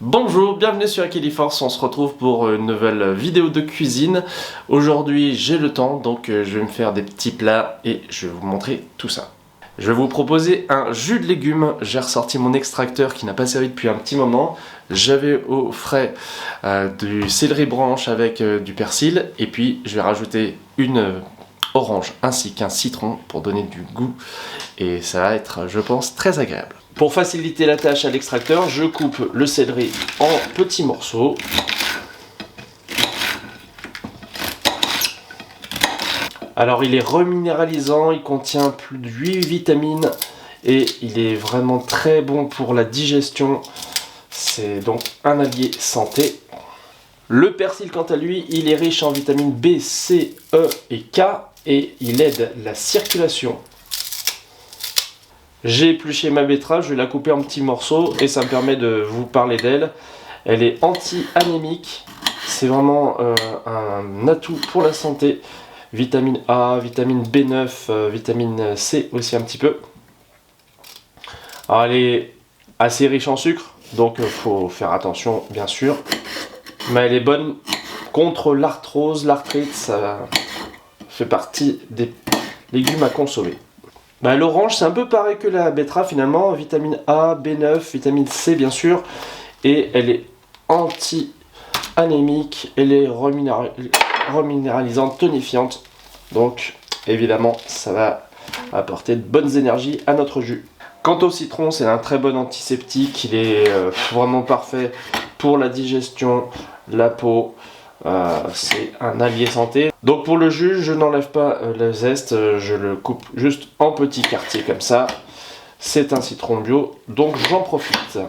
Bonjour, bienvenue sur Aquiliforce, on se retrouve pour une nouvelle vidéo de cuisine. Aujourd'hui j'ai le temps, donc je vais me faire des petits plats et je vais vous montrer tout ça. Je vais vous proposer un jus de légumes. J'ai ressorti mon extracteur qui n'a pas servi depuis un petit moment. J'avais au frais du céleri branche avec du persil et puis je vais rajouter une orange ainsi qu'un citron pour donner du goût et ça va être, je pense, très agréable. Pour faciliter la tâche à l'extracteur, je coupe le céleri en petits morceaux. Alors il est reminéralisant, il contient plus de 8 vitamines et il est vraiment très bon pour la digestion. C'est donc un allié santé. Le persil quant à lui, il est riche en vitamines B, C, E et K et il aide la circulation. J'ai épluché ma betterave, je vais la couper en petits morceaux et ça me permet de vous parler d'elle. Elle est anti-anémique, c'est vraiment un atout pour la santé. Vitamine A, vitamine B9, vitamine C aussi un petit peu. Alors elle est assez riche en sucre, donc il faut faire attention bien sûr. Mais elle est bonne contre l'arthrose, l'arthrite, ça fait partie des légumes à consommer. L'orange c'est un peu pareil que la betterave finalement, vitamine A, B9, vitamine C bien sûr, et elle est anti-anémique, elle est reminéralisante, tonifiante, donc évidemment ça va apporter de bonnes énergies à notre jus. Quant au citron, c'est un très bon antiseptique, il est vraiment parfait pour la digestion, la peau. C'est un allié santé. Donc pour le jus, je n'enlève pas le zeste, je le coupe juste en petits quartiers comme ça. C'est un citron bio, donc j'en profite.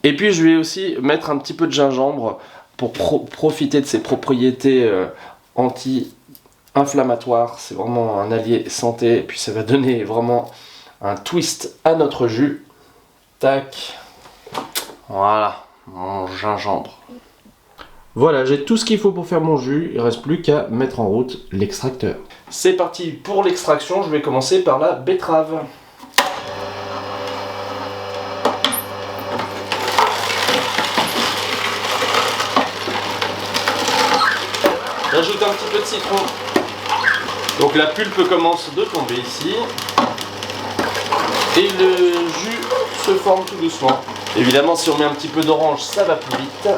Et puis je vais aussi mettre un petit peu de gingembre pour profiter de ses propriétés anti-inflammatoires. C'est vraiment un allié santé et puis ça va donner vraiment un twist à notre jus. Tac. Voilà, mon gingembre. Voilà, j'ai tout ce qu'il faut pour faire mon jus, il ne reste plus qu'à mettre en route l'extracteur. C'est parti pour l'extraction, je vais commencer par la betterave. J'ajoute un petit peu de citron. Donc la pulpe commence de tomber ici. Et le jus se forme tout doucement. Évidemment, si on met un petit peu d'orange, ça va plus vite.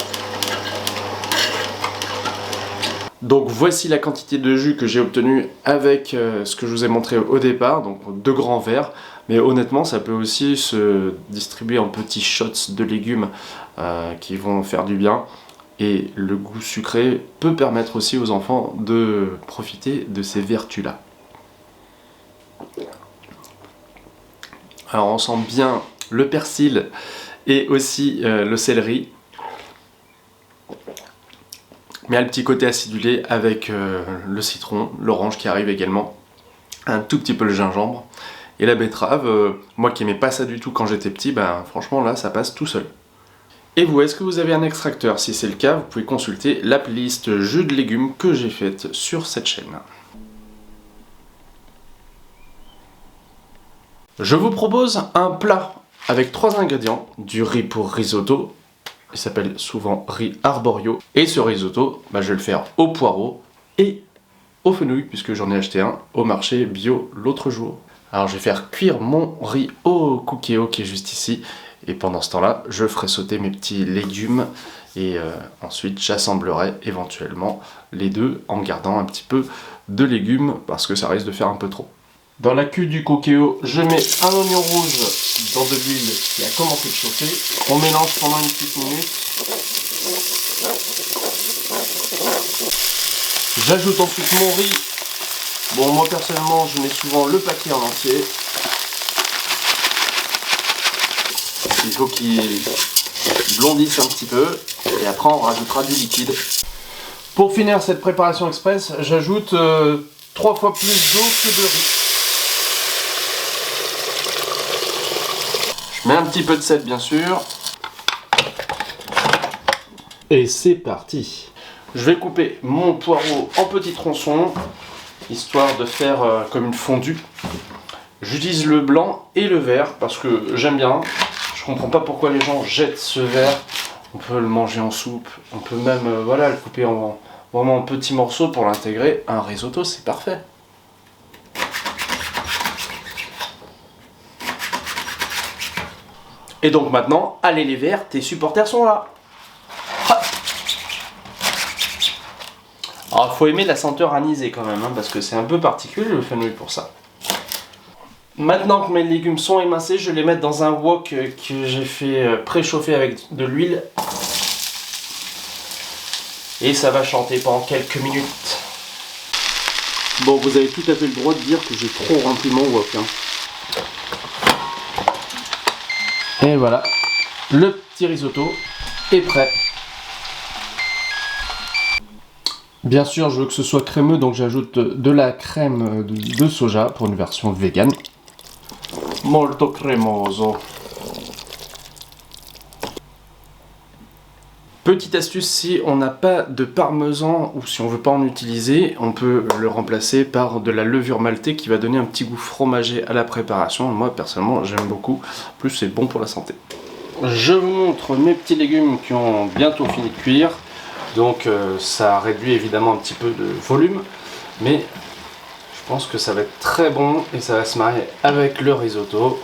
Donc voici la quantité de jus que j'ai obtenu avec ce que je vous ai montré au départ, donc 2 grands verres. Mais honnêtement, ça peut aussi se distribuer en petits shots de légumes qui vont faire du bien. Et le goût sucré peut permettre aussi aux enfants de profiter de ces vertus-là. Alors on sent bien le persil et aussi le céleri. Mais il y a le petit côté acidulé avec le citron, l'orange qui arrive également, un tout petit peu le gingembre. Et la betterave, moi qui n'aimais pas ça du tout quand j'étais petit, franchement là ça passe tout seul. Et vous, est-ce que vous avez un extracteur? Si c'est le cas, vous pouvez consulter la playlist jus de légumes que j'ai faite sur cette chaîne. Je vous propose un plat avec 3 ingrédients, du riz pour risotto. Il s'appelle souvent riz arborio. Et ce risotto, je vais le faire au poireau et au fenouil, puisque j'en ai acheté un au marché bio l'autre jour. Alors je vais faire cuire mon riz au cookéo qui est juste ici. Et pendant ce temps-là, je ferai sauter mes petits légumes. Et ensuite, j'assemblerai éventuellement les deux en gardant un petit peu de légumes, parce que ça risque de faire un peu trop. Dans la cuve du cookéo, je mets un oignon rouge dans de l'huile qui a commencé de chauffer. On mélange pendant une petite minute. J'ajoute ensuite mon riz. Bon, moi personnellement, je mets souvent le paquet en entier. Il faut qu'il blondisse un petit peu. Et après, on rajoutera du liquide. Pour finir cette préparation express, j'ajoute 3 fois plus d'eau que de riz. Je mets un petit peu de sel bien sûr. Et c'est parti. Je vais couper mon poireau en petits tronçons, histoire de faire comme une fondue. J'utilise le blanc et le vert parce que j'aime bien. Je comprends pas pourquoi les gens jettent ce vert. On peut le manger en soupe, on peut même voilà, le couper en vraiment petits morceaux pour l'intégrer à un risotto, c'est parfait. Et donc maintenant, allez les verts, tes supporters sont là. Alors il faut aimer la senteur anisée quand même, hein, parce que c'est un peu particulier le fenouil pour ça. Maintenant que mes légumes sont émincés, je vais les mettre dans un wok que j'ai fait préchauffer avec de l'huile. Et ça va chanter pendant quelques minutes. Bon, vous avez tout à fait le droit de dire que j'ai trop rempli mon wok. Hein. Et voilà, le petit risotto est prêt. Bien sûr, je veux que ce soit crémeux, donc j'ajoute de la crème de soja pour une version vegan. Molto cremoso. Petite astuce, si on n'a pas de parmesan ou si on veut pas en utiliser, on peut le remplacer par de la levure maltée qui va donner un petit goût fromager à la préparation. Moi personnellement j'aime beaucoup, en plus c'est bon pour la santé. Je vous montre mes petits légumes qui ont bientôt fini de cuire. Donc ça réduit évidemment un petit peu de volume, mais je pense que ça va être très bon et ça va se marier avec le risotto.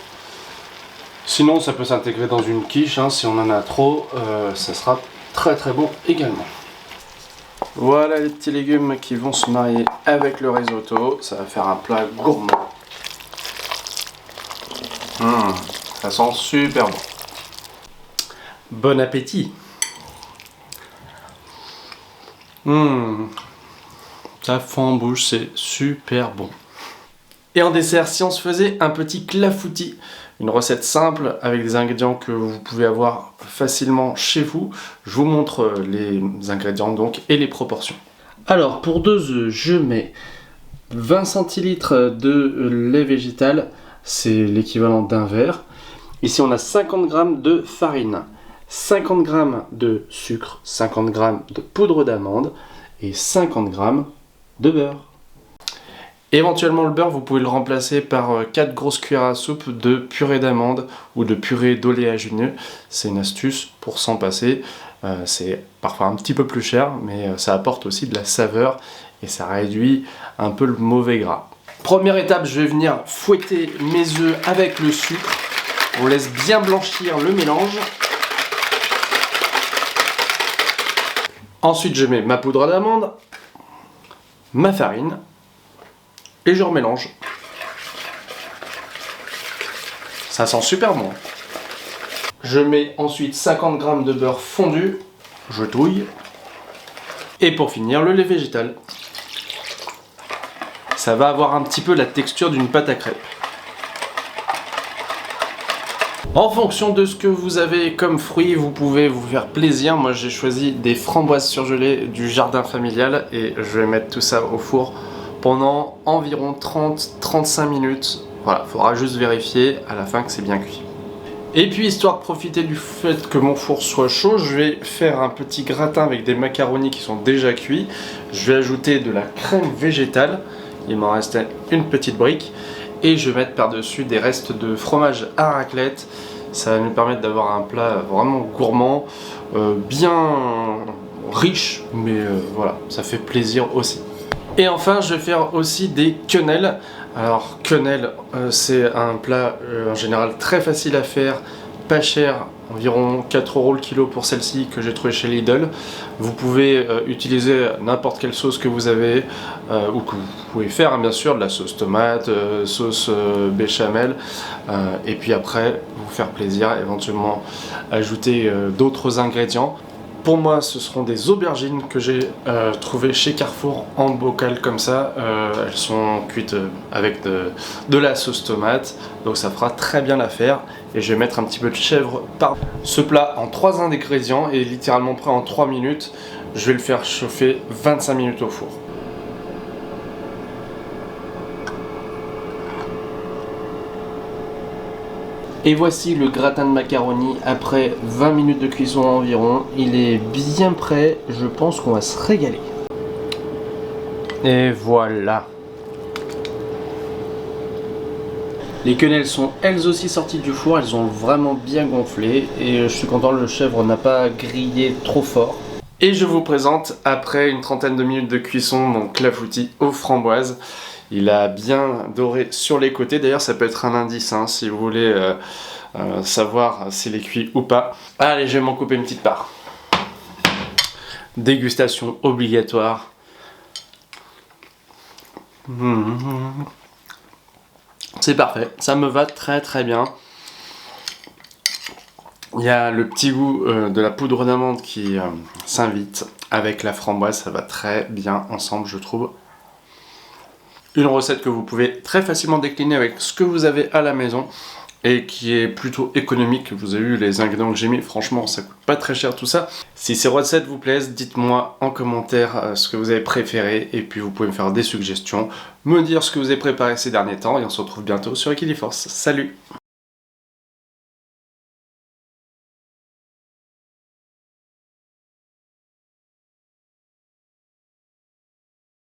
Sinon ça peut s'intégrer dans une quiche, hein, si on en a trop, ça sera très très bon également. Voilà les petits légumes qui vont se marier avec le risotto, ça va faire un plat gourmand. Ça sent super bon. Bon appétit! Ça fend en bouche, c'est super bon. Et en dessert, si on se faisait un petit clafoutis, une recette simple avec des ingrédients que vous pouvez avoir facilement chez vous, je vous montre les ingrédients donc et les proportions. Alors pour 2 œufs, je mets 20 centilitres de lait végétal, c'est l'équivalent d'un verre. Ici on a 50 g de farine, 50 g de sucre, 50 g de poudre d'amande et 50 g de beurre. Éventuellement le beurre, vous pouvez le remplacer par 4 grosses cuillères à soupe de purée d'amande ou de purée d'oléagineux. C'est une astuce pour s'en passer. C'est parfois un petit peu plus cher, mais ça apporte aussi de la saveur et ça réduit un peu le mauvais gras. Première étape, je vais venir fouetter mes œufs avec le sucre. On laisse bien blanchir le mélange. Ensuite, je mets ma poudre d'amande, ma farine, et je remélange. Ça sent super bon. Je mets ensuite 50 g de beurre fondu, je touille. Et pour finir, le lait végétal. Ça va avoir un petit peu la texture d'une pâte à crêpes. En fonction de ce que vous avez comme fruits, vous pouvez vous faire plaisir. Moi j'ai choisi des framboises surgelées du jardin familial et je vais mettre tout ça au four pendant environ 30-35 minutes. Voilà, il faudra juste vérifier à la fin que c'est bien cuit. Et puis histoire de profiter du fait que mon four soit chaud, je vais faire un petit gratin avec des macaronis qui sont déjà cuits. Je vais ajouter de la crème végétale, il m'en restait une petite brique. Et je vais mettre par-dessus des restes de fromage à raclette. Ça va nous permettre d'avoir un plat vraiment gourmand, bien riche, mais voilà, ça fait plaisir aussi. Et enfin, je vais faire aussi des quenelles. Alors, quenelles, c'est un plat en général très facile à faire, pas cher, environ 4 € le kilo pour celle-ci que j'ai trouvé chez Lidl. Vous pouvez utiliser n'importe quelle sauce que vous avez ou que vous pouvez faire, hein, bien sûr, de la sauce tomate, sauce béchamel et puis après vous faire plaisir, éventuellement ajouter d'autres ingrédients. Pour moi, ce seront des aubergines que j'ai trouvées chez Carrefour en bocal comme ça. Elles sont cuites avec de la sauce tomate, donc ça fera très bien l'affaire. Et je vais mettre un petit peu de chèvre par. Ce plat en 3 ingrédients est littéralement prêt en 3 minutes. Je vais le faire chauffer 25 minutes au four. Et voici le gratin de macaroni après 20 minutes de cuisson environ. Il est bien prêt, je pense qu'on va se régaler. Et voilà. Les quenelles sont elles aussi sorties du four, elles ont vraiment bien gonflé et je suis content, le chèvre n'a pas grillé trop fort. Et je vous présente, après une trentaine de minutes de cuisson, mon clafoutis aux framboises. Il a bien doré sur les côtés, d'ailleurs ça peut être un indice hein, si vous voulez savoir s'il est cuit ou pas. Allez, je vais m'en couper une petite part. Dégustation obligatoire. C'est parfait, ça me va très très bien. Il y a le petit goût de la poudre d'amande qui s'invite avec la framboise, ça va très bien ensemble je trouve. Une recette que vous pouvez très facilement décliner avec ce que vous avez à la maison et qui est plutôt économique. Vous avez vu les ingrédients que j'ai mis, franchement ça coûte pas très cher tout ça. Si ces recettes vous plaisent, dites-moi en commentaire ce que vous avez préféré et puis vous pouvez me faire des suggestions, me dire ce que vous avez préparé ces derniers temps et on se retrouve bientôt sur Equiliforce. Salut!